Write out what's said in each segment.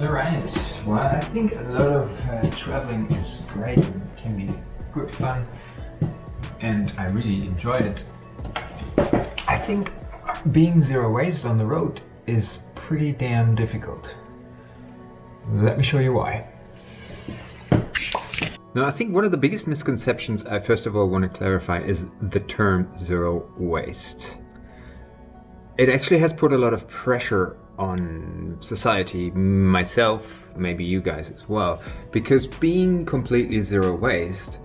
Alright, well, I think a lot of traveling is great and can be good fun, and I really enjoy it. I think being zero waste on the road is pretty damn difficult. Let me show you why. Now, I think one of the biggest misconceptions I first of all want to clarify is the term zero waste. It actually has put a lot of pressure on society, myself, maybe you guys as well, because being completely zero waste,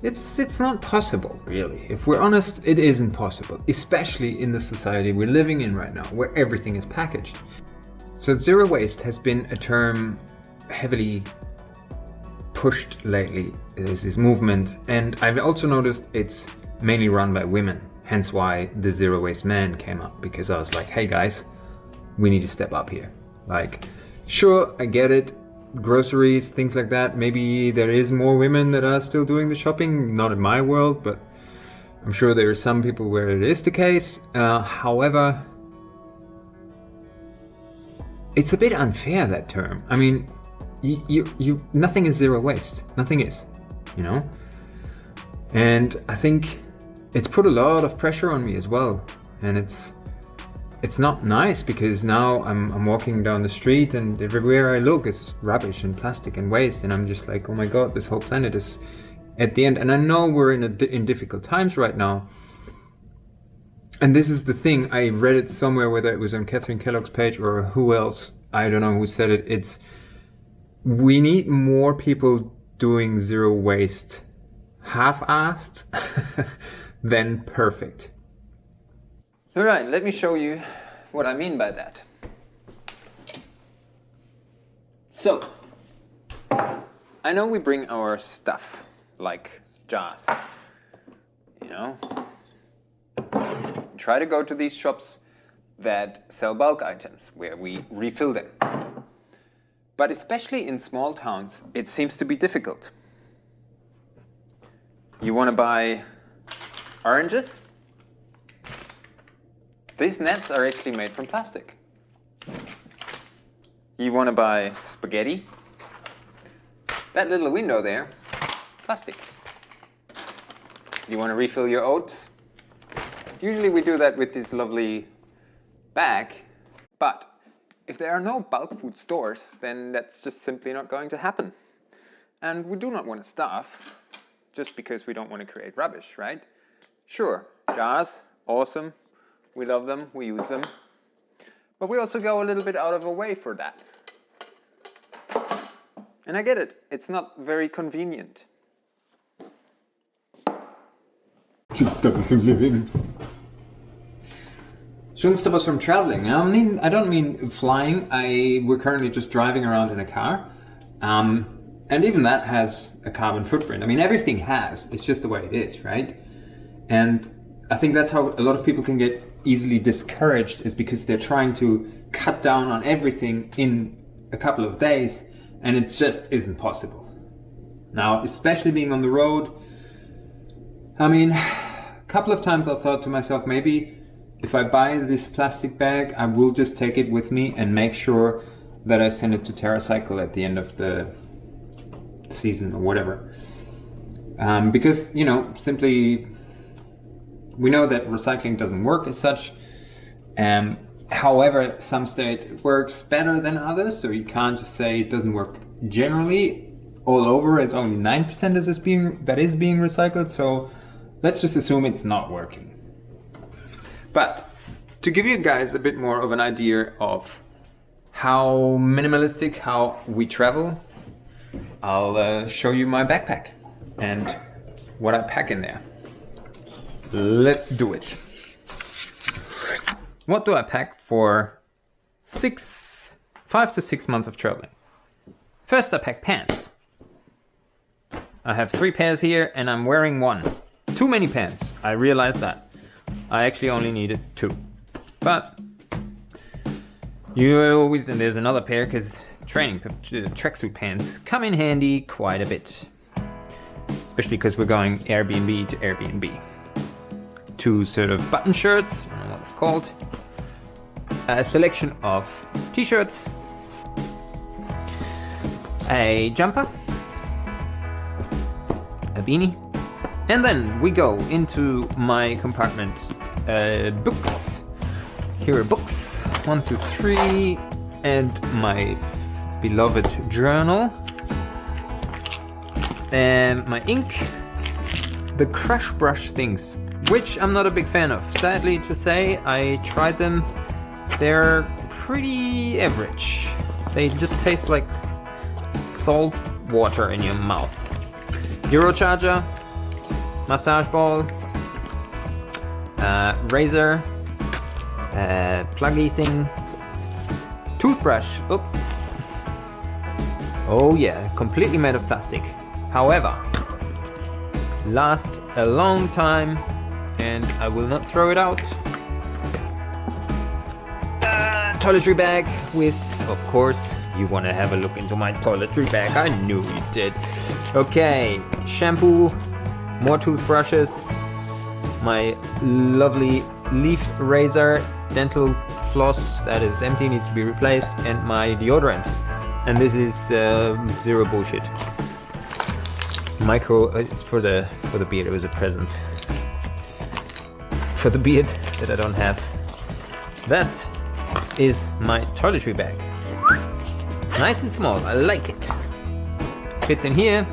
it's not possible, really. If we're honest, it isn't possible, especially in the society we're living in right now, where everything is packaged. So zero waste has been a term heavily pushed lately. There's this movement, and I've also noticed it's mainly run by women, hence why the zero waste man came up, because I was like, hey guys, we need to step up here. Like, sure, I get it, groceries, things like that, maybe there is more women that are still doing the shopping, not in my world, but I'm sure there are some people where it is the case. However, it's a bit unfair, that term. I mean, nothing is zero waste, nothing is, you know? And I think it's put a lot of pressure on me as well, and it's not nice, because now I'm walking down the street and everywhere I look is rubbish and plastic and waste, and I'm just like, oh my god, this whole planet is at the end. And I know we're in difficult times right now, and this is the thing, I read it somewhere, whether it was on Catherine Kellogg's page or who else, I don't know who said it, it's we need more people doing zero waste half-assed than perfect. Alright, let me show you what I mean by that. So, I know we bring our stuff, like jars, you know. Try to go to these shops that sell bulk items, where we refill them. But especially in small towns, it seems to be difficult. You want to buy oranges? These nets are actually made from plastic. You want to buy spaghetti? That little window there, plastic. You want to refill your oats? Usually we do that with this lovely bag, but if there are no bulk food stores, then that's just simply not going to happen. And we do not want to starve, just because we don't want to create rubbish, right? Sure, jars, awesome. We love them, we use them. But we also go a little bit out of our way for that. And I get it, it's not very convenient. Shouldn't stop us from living. Shouldn't stop us from traveling. I don't mean flying. We're currently just driving around in a car. And even that has a carbon footprint. I mean, everything has, it's just the way it is, right? And I think that's how a lot of people can get easily discouraged, is because they're trying to cut down on everything in a couple of days, and it just isn't possible. Now, especially being on the road, I mean, a couple of times I thought to myself, maybe if I buy this plastic bag, I will just take it with me and make sure that I send it to TerraCycle at the end of the season or whatever. Because, you know, simply we know that recycling doesn't work as such. However, some states it works better than others, so you can't just say it doesn't work generally all over. It's only 9% that is being recycled, so let's just assume it's not working. But to give you guys a bit more of an idea of how minimalistic, how we travel, I'll show you my backpack and what I pack in there. Let's do it. What do I pack for 5 to 6 months of traveling? First, I pack pants. I have 3 pairs here and I'm wearing 1. Too many pants, I realize that. I actually only needed 2. But you always, and there's another pair, because tracksuit pants come in handy quite a bit. Especially because we're going Airbnb to Airbnb. 2 sort of button shirts, I don't know what they're called. A selection of t-shirts, a jumper, a beanie, and then we go into my compartment. Books. Here are books, 1, 2, 3, and my beloved journal, and my ink, the crash brush things, which I'm not a big fan of. Sadly to say, I tried them. They're pretty average. They just taste like salt water in your mouth. Euro charger, massage ball, razor, pluggy thing, toothbrush. Oops. Oh yeah, completely made of plastic. However, lasts a long time, and I will not throw it out. Toiletry bag with, of course, you want to have a look into my toiletry bag. I knew you did. Okay, shampoo, more toothbrushes, my lovely leaf razor, dental floss that is empty, needs to be replaced, and my deodorant. And this is zero bullshit. It's for the beard. It was a present for the beard that I don't have. That is my toiletry bag. Nice and small. I like it. Fits in here.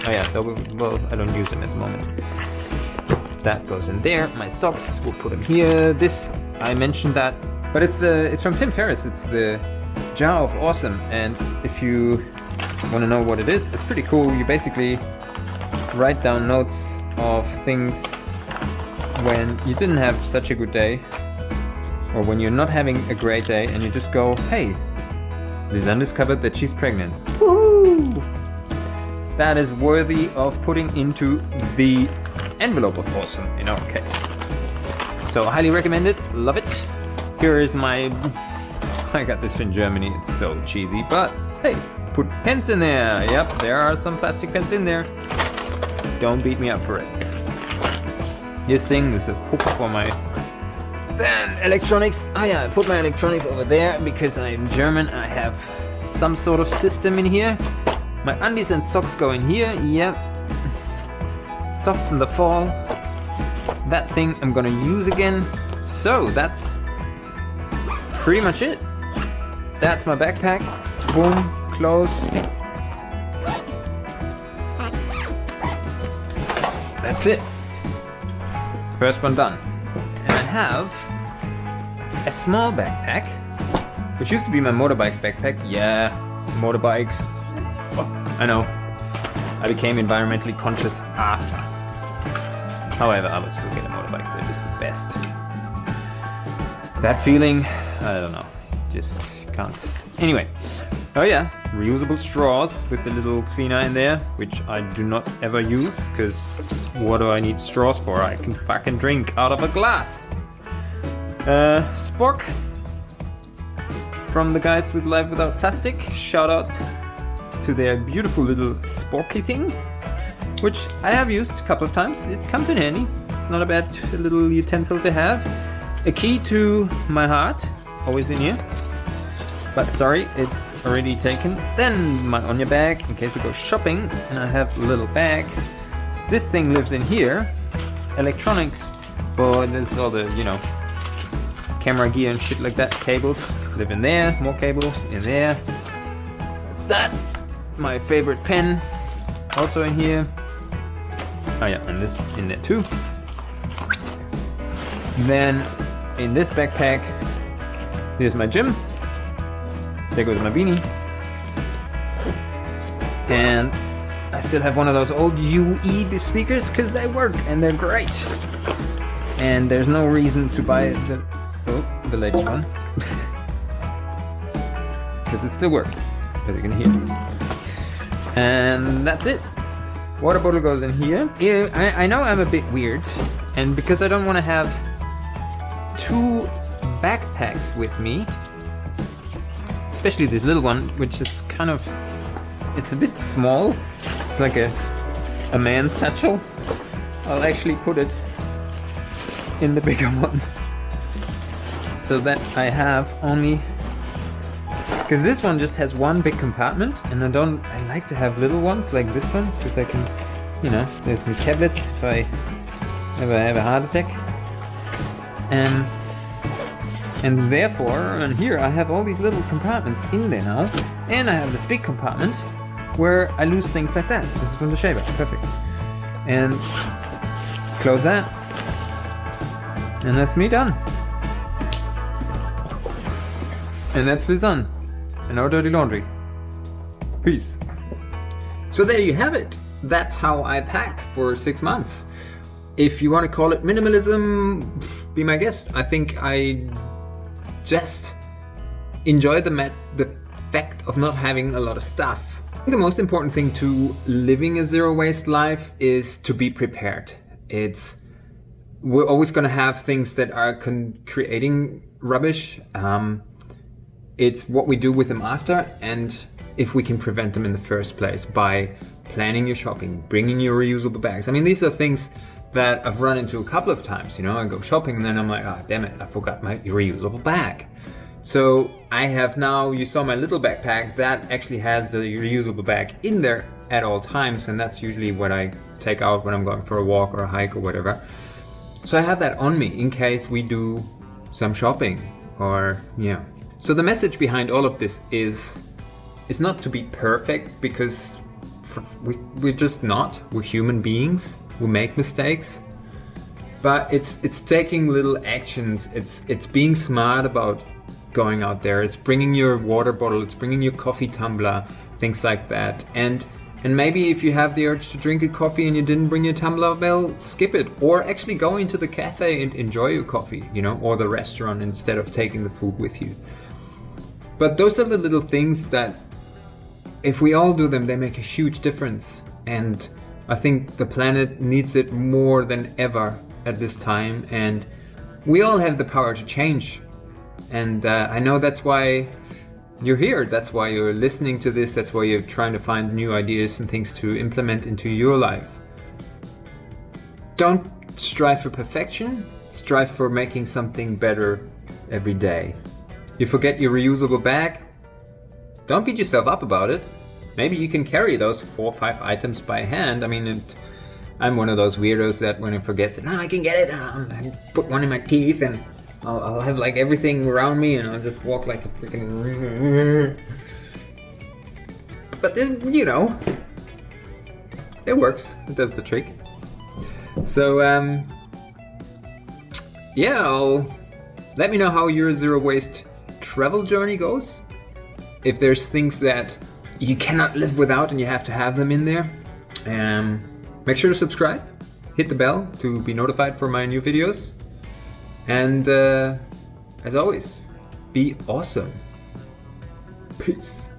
Oh yeah. Well, I don't use them at the moment. That goes in there. My socks, we'll put them here. This, I mentioned that, but it's from Tim Ferriss. It's the Jar of Awesome, and if you want to know what it is, it's pretty cool. You basically write down notes of things when you didn't have such a good day, or when you're not having a great day, and you just go, hey, Lisanne discovered that she's pregnant. Woohoo! That is worthy of putting into the envelope of awesome in our case. So highly recommend it, love it. Here is my, I got this in Germany, it's so cheesy, but hey, put pens in there. Yep, there are some plastic pens in there. Don't beat me up for it. This thing is the hook for my, then electronics. Oh yeah, I put my electronics over there because I'm German. I have some sort of system in here. My undies and socks go in here. Yep. Soften the fall. That thing I'm gonna use again. So that's pretty much it. That's my backpack. Boom, close. That's it. First one done. And I have a small backpack, which used to be my motorbike backpack. Yeah, motorbikes. Oh, I know. I became environmentally conscious after. However, I would still get a motorbike. They're just the best. That feeling, I don't know. Just can't. Anyway. Oh yeah, reusable straws with the little cleaner in there, which I do not ever use, because what do I need straws for? I can fucking drink out of a glass. Spork from the guys with Life Without Plastic. Shout out to their beautiful little sporky thing, which I have used a couple of times. It comes in handy. It's not a bad little utensil to have. A key to my heart, always in here. But sorry, it's already taken. Then my Onya bag, in case we go shopping, and I have a little bag. This thing lives in here. Electronics, but there's all the, you know, camera gear and shit like that. Cables live in there. More cable in there. That's that. My favorite pen, also in here. Oh yeah, and this in there too. Then in this backpack, here's my gym. There goes my beanie. And I still have one of those old UE speakers because they work and they're great. And there's no reason to buy the latest one. Because it still works, as you can hear. And that's it. Water bottle goes in here. Yeah, I know I'm a bit weird. And because I don't want to have two backpacks with me, especially this little one, which is kind of, it's a bit small. It's like a man's satchel. I'll actually put it in the bigger one, so that I have only Because this one just has one big compartment, and I like to have little ones like this one, because I can, you know, there's my tablets if I ever have a heart attack. And therefore, and here I have all these little compartments in there now, and I have this big compartment where I lose things like that. This is from the shaver, perfect. And close that, and that's me done. And that's me done. And no dirty laundry. Peace. So there you have it. That's how I pack for 6 months. If you want to call it minimalism, be my guest. I think I just enjoy the fact of not having a lot of stuff. The most important thing to living a zero waste life is to be prepared. We're always going to have things that are creating rubbish. It's what we do with them after, and if we can prevent them in the first place by planning your shopping, bringing your reusable bags. I mean, these are things that I've run into a couple of times. You know, I go shopping and then I'm like, ah, damn it, I forgot my reusable bag. So I have now, you saw my little backpack, that actually has the reusable bag in there at all times, and that's usually what I take out when I'm going for a walk or a hike or whatever. So I have that on me in case we do some shopping or, yeah. So the message behind all of this is not to be perfect, because we're just not. We're human beings. We make mistakes. But it's taking little actions. It's being smart about going out there. It's bringing your water bottle. It's bringing your coffee tumbler, things like that. And maybe if you have the urge to drink a coffee and you didn't bring your tumbler, well, skip it. Or actually go into the cafe and enjoy your coffee, you know, or the restaurant instead of taking the food with you. But those are the little things that, if we all do them, they make a huge difference. And I think the planet needs it more than ever at this time. And we all have the power to change. And I know that's why you're here. That's why you're listening to this. That's why you're trying to find new ideas and things to implement into your life. Don't strive for perfection. Strive for making something better every day. You forget your reusable bag? Don't beat yourself up about it. Maybe you can carry those 4 or 5 items by hand. I mean, I'm one of those weirdos that when I forget it, I can get it. I put one in my teeth and I'll have like everything around me and I'll just walk like a freaking... But then, you know, it works. It does the trick. So, yeah, let me know how your zero waste travel journey goes. If there's things that you cannot live without and you have to have them in there, make sure to subscribe, hit the bell to be notified for my new videos, and as always, be awesome. Peace.